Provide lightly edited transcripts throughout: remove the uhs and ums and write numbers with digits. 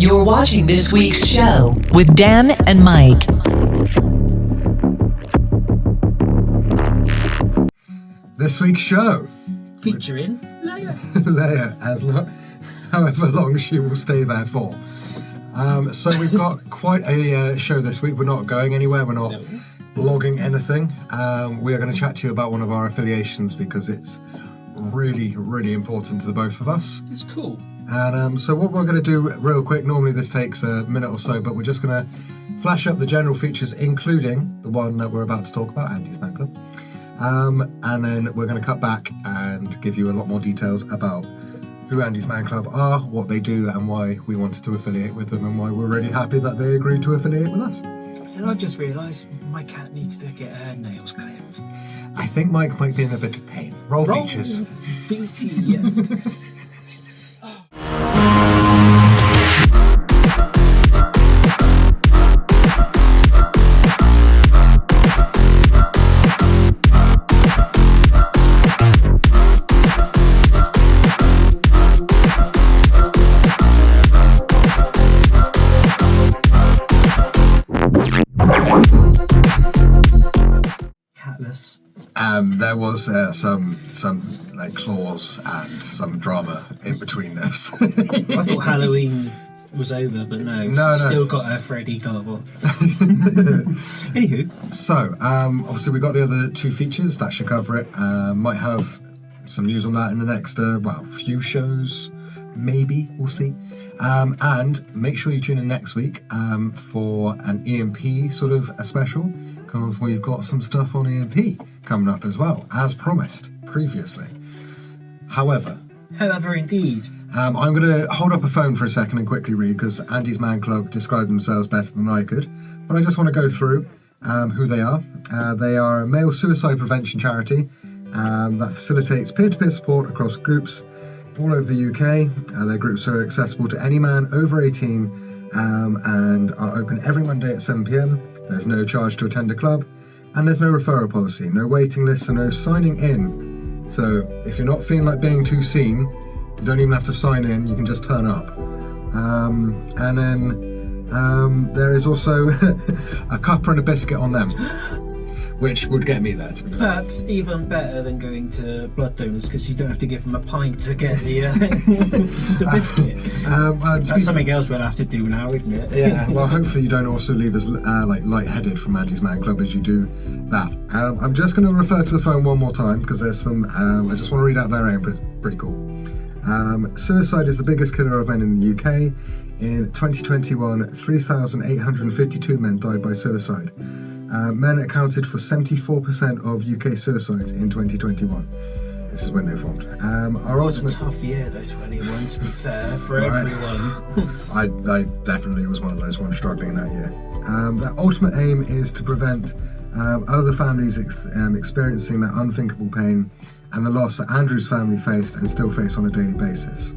You're watching this week's show with Dan and Mike. This week's show featuring Leia. Leia, however long she will stay there for. So we've got quite a show this week. We're not going anywhere. We're not blogging anything. We are going to chat to you about one of our affiliations because it's really, really important to the both of us. It's cool. And so what we're going to do real quick, normally this takes a minute or so, but we're just going to flash up the general features, including the one that we're about to talk about, Andy's Man Club. And then we're going to cut back and give you a lot more details about who Andy's Man Club are, what they do, and why we wanted to affiliate with them, and why we're really happy that they agreed to affiliate with us. And I've just realised my cat needs to get her nails clipped. I think Mike might be in a bit of pain. Roll features. BT, yes. Catless. There was some like claws and some drama in between this. I thought Halloween was over, but no. Still got her Freddy garb on. Anywho. So, obviously we got the other two features. That should cover it. Might have some news on that in the next, few shows. Maybe. We'll see. And make sure you tune in next week for an EMP sort of a special, because we've got some stuff on EMP coming up as well, as promised previously. However, indeed. I'm going to hold up a phone for a second and quickly read, because Andy's Man Club described themselves better than I could. But I just want to go through who they are. They are a male suicide prevention charity that facilitates peer-to-peer support across groups all over the UK. Their groups are accessible to any man over 18 and are open every Monday at 7 p.m. There's no charge to attend a club, and there's no referral policy, no waiting lists, and no signing in. So if you're not feeling like being too seen, you don't even have to sign in, you can just turn up. And then there is also a cuppa and a biscuit on them, which would get me there, to be fair. That's even better than going to blood donors, because you don't have to give them a pint to get the the biscuit. That's something else we'll have to do now, isn't it? Yeah, well, hopefully you don't also leave us lightheaded from Andy's Man Club as you do that. I'm just going to refer to the phone one more time, because there's some, I just want to read out their name, pretty cool. Suicide is the biggest killer of men in the UK. In 2021, 3,852 men died by suicide. Men accounted for 74% of UK suicides in 2021. This is when they formed. It was a tough year though, 21, to be fair, for everyone. I definitely was one of those ones struggling in that year. Their ultimate aim is to prevent other families experiencing that unthinkable pain and the loss that Andrew's family faced and still face on a daily basis.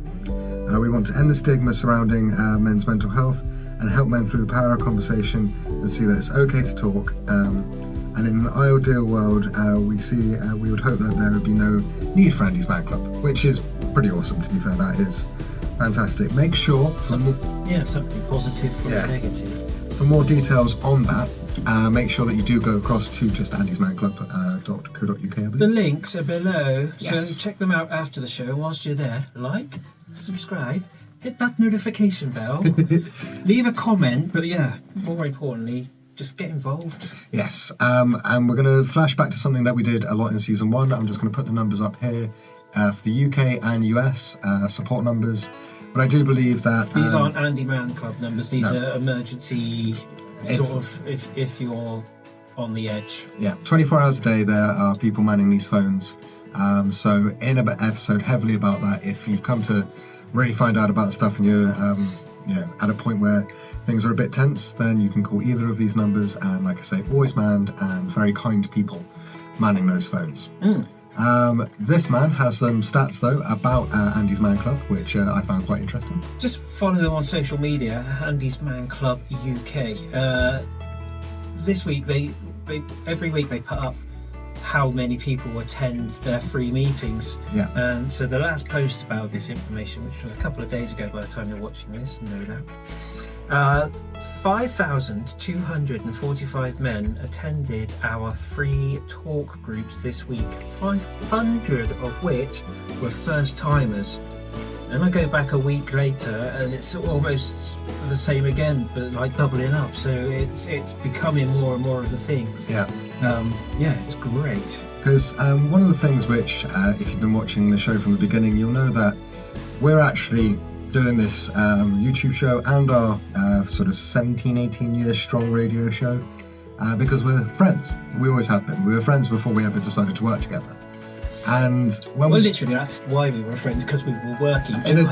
We want to end the stigma surrounding men's mental health and help men through the power of conversation and see that it's okay to talk. And in an ideal world, we would hope that there would be no need for Andy's Man Club, which is pretty awesome, to be fair. That is fantastic. Make sure... something positive from the negative. For more details on that, make sure that you do go across to just andysmanclub.co.uk. The links are below, yes. So check them out after the show. Whilst you're there, like, subscribe, hit that notification bell, leave a comment, but more importantly, just get involved. Yes, and we're going to flash back to something that we did a lot in season 1. I'm just going to put the numbers up here for the UK and US support numbers. But I do believe that... These aren't Andy Man Club numbers, these are emergency if you're on the edge. Yeah, 24 hours a day there are people manning these phones. So in an episode heavily about that, if you've come to really find out about stuff and you're at a point where things are a bit tense, then you can call either of these numbers, and like I say, always manned and very kind people manning those phones. This man has some stats though about Andy's Man Club, which I found quite interesting. Just follow them on social media, Andy's Man Club UK. This week every week they put up how many people attend their free meetings. Yeah. And so the last post about this information, which was a couple of days ago by the time you're watching this, no doubt, 5,245 men attended our free talk groups this week, 500 of which were first timers. And I go back a week later and it's almost the same again, but like doubling up. So it's becoming more and more of a thing. Yeah. It's great. Because one of the things which, if you've been watching the show from the beginning, you'll know that we're actually doing this YouTube show and our sort of 17, 18 years strong radio show because we're friends. We always have been. We were friends before we ever decided to work together. And when literally, that's why we were friends, because we were working in a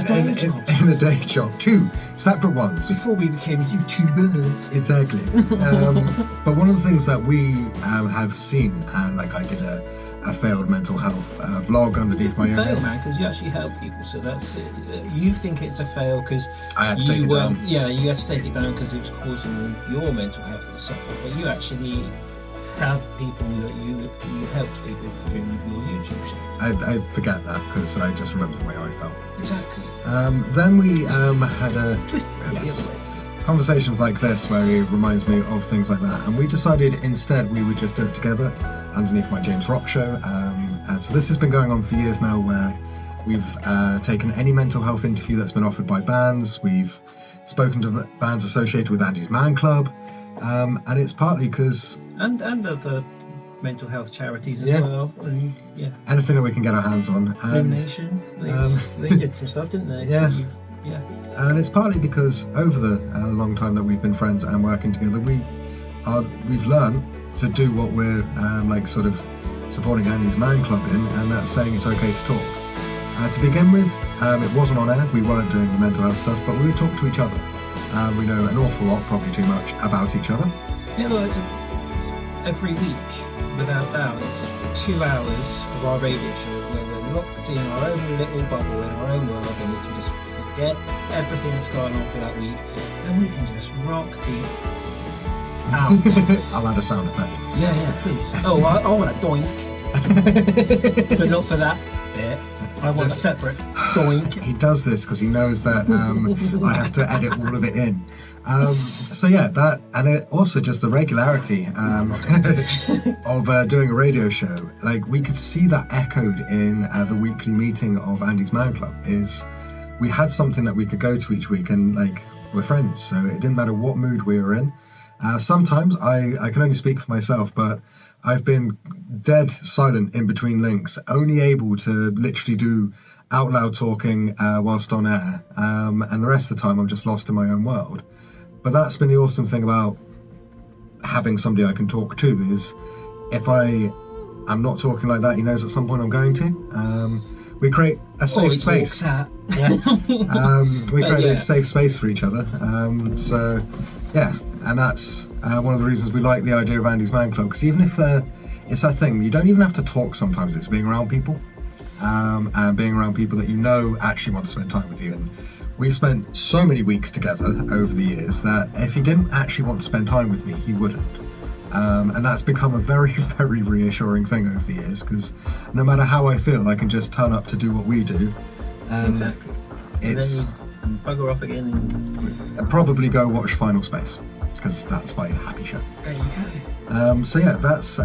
day job, 2 separate ones. Before we became YouTubers. Exactly. But one of the things that we have seen, and like I did a failed mental health vlog underneath my own fail, name. man, because you actually help people. So that's you think it's a fail because I had to take it down. Yeah, you had to take it down because it was causing your mental health to suffer. But you actually had people that you helped people through your YouTube show. I forget that because I just remember the way I felt. Exactly. Then we had a Twist it around the other way. conversations like this where it reminds me of things like that, and we decided instead we would just do it together underneath my James Rock show. And so this has been going on for years now, where we've taken any mental health interview that's been offered by bands. We've spoken to bands associated with Andy's Man Club, and it's partly because and other mental health charities as Yeah. well, and anything that we can get our hands on. Limb And Nation, they did some stuff, didn't they? Yeah. Yeah. And it's partly because over the long time that we've been friends and working together, we've learned to do what we're like sort of supporting Andy's Man Club in, and that's saying it's okay to talk. To begin with, it wasn't on air, we weren't doing the mental health stuff, but we would talk to each other. We know an awful lot, probably too much, about each other. Yeah, well, it's every week, without doubt, it's 2 hours of our radio show where we're locked in our own little bubble, in our own world, and we can just forget everything that's going on for that week, and we can just rock the out. I'll add a sound effect. Yeah, please. Oh, I want a doink. But not for that bit. I want a separate doink. He does this because he knows that I have to edit all of it in. So yeah, that, and it also just the regularity of doing a radio show. Like, we could see that echoed in the weekly meeting of Andy's Man Club. Is we had something that we could go to each week, and like, we're friends, so it didn't matter what mood we were in. Sometimes I can only speak for myself, but I've been dead silent in between links, only able to literally do out loud talking whilst on air, and the rest of the time I'm just lost in my own world. But that's been the awesome thing about having somebody I can talk to, is if I'm not talking like that, he knows at some point I'm going to. We create a safe space. We create a safe space for each other. So yeah, and that's one of the reasons we like the idea of Andy's Man Club, because even if it's that thing, you don't even have to talk sometimes, it's being around people, and being around people that you know actually want to spend time with you. And we've spent so many weeks together over the years that if he didn't actually want to spend time with me, he wouldn't. And that's become a very, very reassuring thing over the years, because no matter how I feel, I can just turn up to do what we do. Exactly. It's and then bugger off again. And probably go watch Final Space, because that's my happy show. there you go. So yeah, that's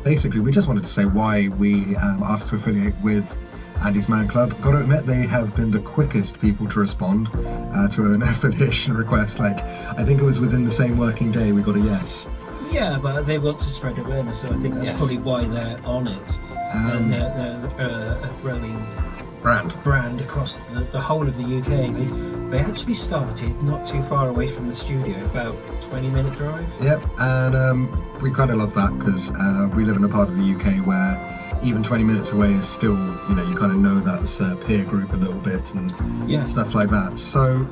basically, we just wanted to say why we asked to affiliate with Andy's Man Club. Got to admit, they have been the quickest people to respond to an affiliation request. Like, I think it was within the same working day we got a yes. Yeah, but they want to spread awareness, so I think that's Yes. probably why they're on it. And they're a growing brand across the whole of the UK. They actually started not too far away from the studio, about 20-minute drive. Yep, and we kind of love that, because we live in a part of the UK where even 20 minutes away is still, you kind of know that's a peer group a little bit and stuff like that. So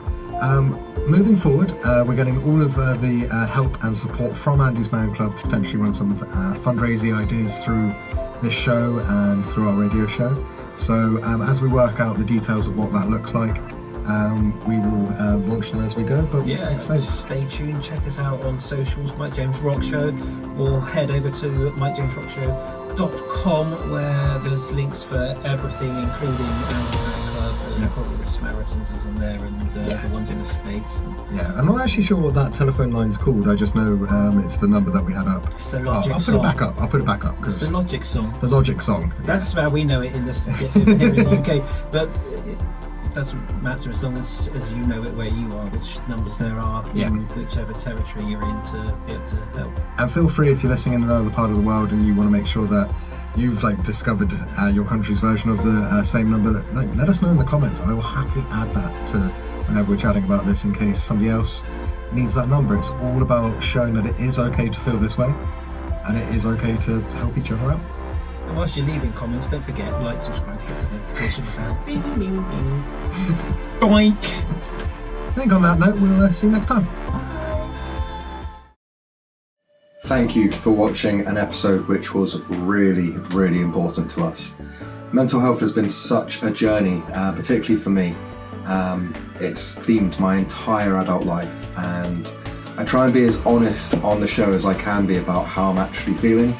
moving forward, we're getting all of the help and support from Andy's Man Club to potentially run some fundraising ideas through this show and through our radio show. So as we work out the details of what that looks like, we will launch them as we go. But Yeah, excited. stay tuned. Check us out on socials, Mike James Rock Show, or head over to MikeJamesRockShow.com, where there's links for everything, including Andy's Man Club, and probably the Samaritans is on there, and the ones in the States. Yeah, I'm not actually sure what that telephone line's called. I just know it's the number that we had up. It's the Logic I'll song. put it back up It's because the Logic song. the Logic song. That's how we know it here in the UK. But it doesn't matter as long as you know it where you are, which numbers there are in whichever territory you're in, to be able to help. And feel free, if you're listening in another part of the world and you want to make sure that you've discovered your country's version of the same number, let us know in the comments. I will happily add that to whenever we're chatting about this, in case somebody else needs that number. It's all about showing that it is okay to feel this way, and it is okay to help each other out. And whilst you're leaving comments, don't forget, like, subscribe, hit the notification bell. Bing, bing, bing. Boink! I think on that note, we'll see you next time. Thank you for watching an episode which was really, really important to us. Mental health has been such a journey, particularly for me. It's themed my entire adult life, and I try and be as honest on the show as I can be about how I'm actually feeling,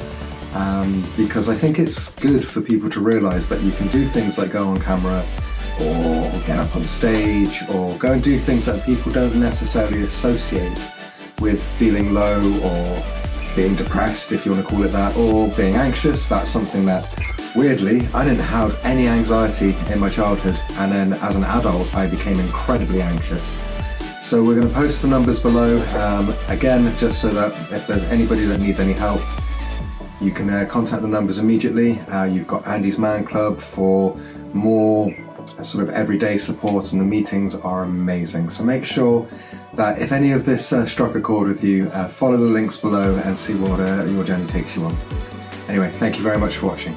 because I think it's good for people to realise that you can do things like go on camera, or get up on stage, or go and do things that people don't necessarily associate with feeling low, or being depressed, if you want to call it that, or being anxious. That's something that, weirdly, I didn't have any anxiety in my childhood, and then as an adult I became incredibly anxious. So we're going to post the numbers below, again, just so that if there's anybody that needs any help, you can contact the numbers immediately. You've got Andy's Man Club for more sort of everyday support, and the meetings are amazing. So make sure that if any of this struck a chord with you, follow the links below and see what your journey takes you on. Anyway, thank you very much for watching.